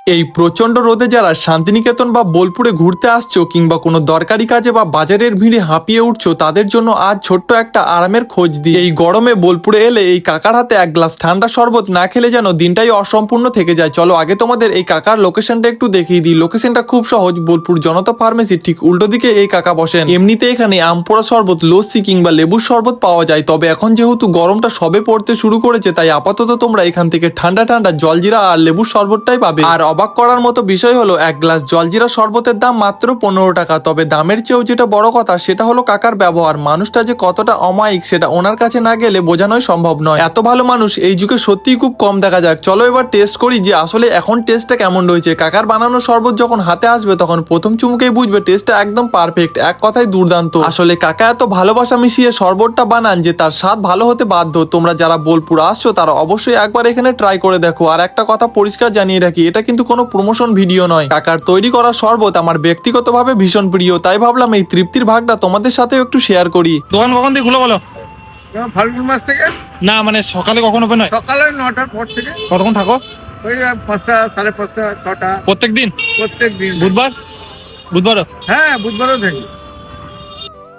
এই প্রচন্ড রোদে যারা শান্তিনিকেতন বা বোলপুরে ঘুরতে আসছো কিংবা কোনো দরকারি কাজে বা বাজারের ভিড়ে হাঁপিয়ে উঠছো, তাদের জন্য আজ ছোট্ট একটা আরামের খোঁজ দিই। এই গরমে বোলপুরে এলে এই কাকার হাতে এক গ্লাস ঠান্ডা শরবত না খেলে যেন দিনটাই অসম্পূর্ণ থেকে যায়। চলো আগে তোমাদের এই কাকার লোকেশনটা একটু দেখিয়ে দিই। লোকেশনটা খুব সহজ, বোলপুর জনতা ফার্মেসির ঠিক উল্টো দিকে এই কাকা বসেন। এমনিতে এখানে আমপোড়া শরবত, লস্যি কিংবা লেবুর শরবত পাওয়া যায়, তবে এখন যেহেতু গরমটা সবে পড়তে শুরু করেছে তাই আপাতত তোমরা এখান থেকে ঠান্ডা ঠান্ডা জলজিরা আর লেবুর শরবতটাই পাবে। আর অবাক করার মতো বিষয় হলো এক গ্লাস জলজিরা শরবতের দাম মাত্র 15 টাকা। তবে দামের চেয়েও যেটা বড় কথা সেটা হলো কাকার ব্যবহার। মানুষটা যে কতটা অমায়িক সেটা ওনার কাছে না গেলে বোঝানোই সম্ভব নয়। এত ভালো মানুষ এই যুগে সত্যিই খুব কম দেখা যাক। চলো এবার টেস্ট করি যে আসলে এখন টেস্টটা কেমন রয়েছে। কাকার বানানো শরবত যখন হাতে আসবে তখন প্রথম চুমুকেই বুঝবে টেস্টটা একদম পারফেক্ট, এক কথায় দুর্দান্ত। আসলে কাকা এত ভালোবাসা মিশিয়ে শরবতটা বানান যে তার স্বাদ ভালো হতে বাধ্য। তোমরা যারা বোলপুর আসছো তারা অবশ্যই একবার এখানে ট্রাই করে দেখো। আর একটা কথা পরিষ্কার জানিয়ে রাখি, এটা কিন্তু কোনো প্রমোশন ভিডিও নয়। কাকার তৈরি করা শরবত আমার ব্যক্তিগতভাবে ভীষণ প্রিয়, তাই ভাবলাম এই তৃপ্তির ভাগটা তোমাদের সাথেও একটু শেয়ার করি। দোকান কখন দিয়ে খুলে বলো? ফাল্গুন মাস থেকে। না মানে সকালে কখন ওপেন হয়? সকালে 9টার পর থেকে। কতক্ষণ থাকো? ওই 5টা, 5:30, 6টা। প্রত্যেক দিন? প্রত্যেক দিন। বুধবার? বুধবার হ্যাঁ, বুধবারও থাকি।